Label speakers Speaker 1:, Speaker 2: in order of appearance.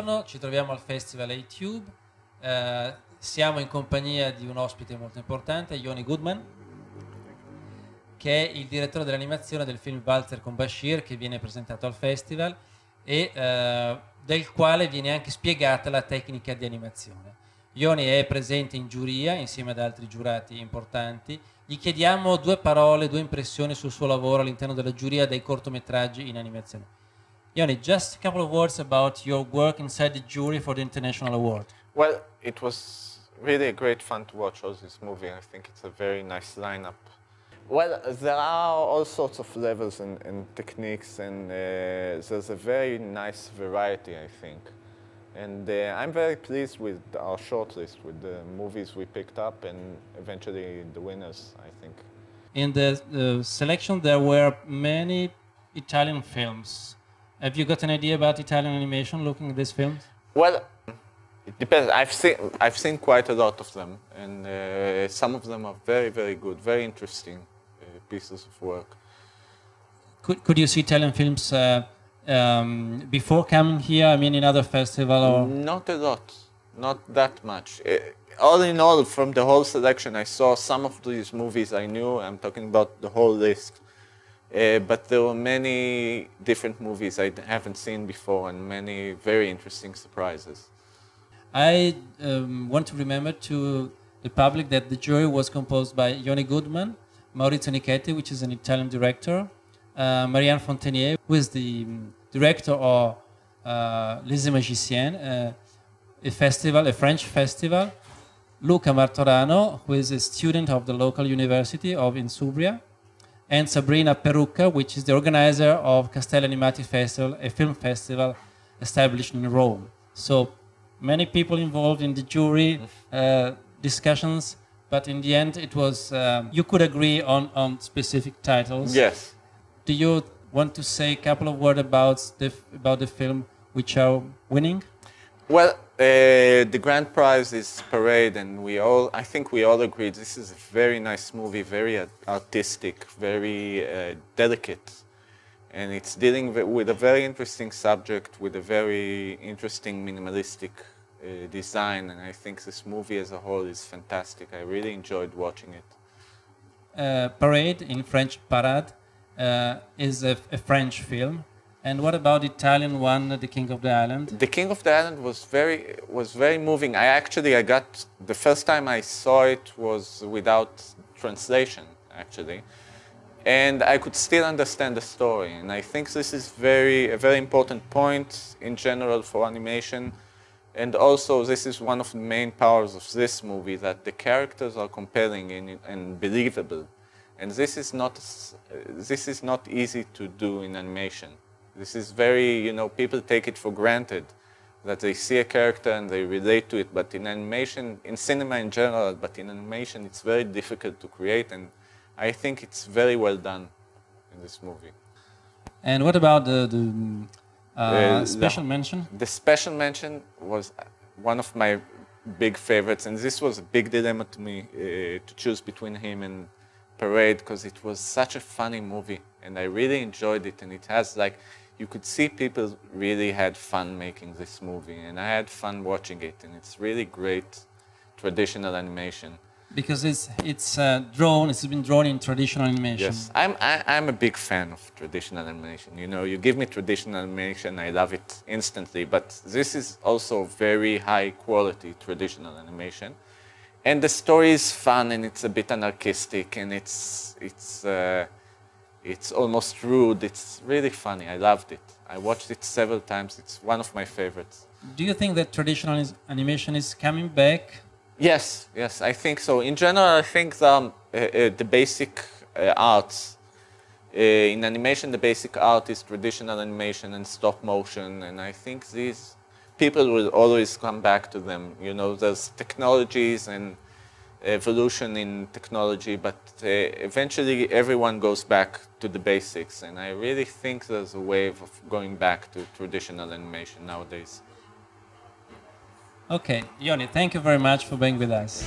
Speaker 1: Buongiorno, ci troviamo al Festival A-Tube, siamo in compagnia di un ospite molto importante, Yoni Goodman, che è il direttore dell'animazione del film Walter con Bashir, che viene presentato al festival e del quale viene anche spiegata la tecnica di animazione. Yoni è presente in giuria insieme ad altri giurati importanti. Gli chiediamo due parole, due impressioni sul suo lavoro all'interno della giuria dei cortometraggi in animazione. Yoni, just a couple of words about your work inside the jury for the International Award.
Speaker 2: Well, it was really a great fun to watch all this movie. I think it's a very nice lineup. Well, there are all sorts of levels and techniques, and there's a very nice variety, I think. And I'm very pleased with our shortlist, with the movies we picked up, and eventually the winners, I think.
Speaker 1: In the selection, there were many Italian films. Have you got an idea about Italian animation looking at these films?
Speaker 2: Well, it depends. I've seen quite a lot of them, and some of them are very, very good, very interesting pieces of work.
Speaker 1: Could you see Italian films before coming here? I mean, in other festivals? Or?
Speaker 2: Not a lot, not that much. All in all, from the whole selection, I saw some of these movies I knew. I'm talking about the whole list. But there were many different movies I haven't seen before and many very interesting surprises.
Speaker 1: I want to remember to the public that the jury was composed by Yoni Goodman, Maurizio Nichetti, which is an Italian director, Marianne Fontenier, who is the director of Les Magiciens, a French festival, Luca Martorano, who is a student of the local university of Insubria, and Sabrina Perucca, which is the organizer of Castelli Animati Festival, a film festival established in Rome. So many people involved in the jury discussions, but in the end it was, you could agree on specific titles.
Speaker 2: Yes.
Speaker 1: Do you want to say a couple of words about the film which are winning?
Speaker 2: Well, the grand prize is Parade, and I think we all agreed this is a very nice movie, very artistic, very delicate, and it's dealing with a very interesting subject, with a very interesting minimalistic design, and I think this movie as a whole is fantastic. I really enjoyed watching it.
Speaker 1: Parade, in French Parade, is a French film. And what about the Italian one, The King of the Island?
Speaker 2: The King of the Island was very moving. I got the first time I saw it was without translation, actually, and I could still understand the story. And I think this is a very important point in general for animation. And also, this is one of the main powers of this movie, that the characters are compelling and believable. And this is not easy to do in animation. This is very, people take it for granted that they see a character and they relate to it, but in animation, in cinema in general, but in animation it's very difficult to create, and I think it's very well done in this movie.
Speaker 1: And what about the special mention?
Speaker 2: The special mention was one of my big favorites, and this was a big dilemma to me to choose between him and Parade, because it was such a funny movie, and I really enjoyed it, and it has you could see people really had fun making this movie, and I had fun watching it, and it's really great traditional animation.
Speaker 1: Because it's been drawn in traditional animation.
Speaker 2: Yes, I'm a big fan of traditional animation. You give me traditional animation, I love it instantly, but this is also very high quality traditional animation. And the story is fun, and it's a bit anarchistic, and it's almost rude. It's really funny. I loved it. I watched it several times. It's one of my favorites.
Speaker 1: Do you think that traditional animation is coming back?
Speaker 2: Yes, I think so. In general, I think the basic arts, in animation, the basic art is traditional animation and stop motion, and I think these people will always come back to them. There's technologies and evolution in technology, but eventually everyone goes back to the basics, and I really think there's a wave of going back to traditional animation nowadays.
Speaker 1: Okay, Yoni, thank you very much for being with us.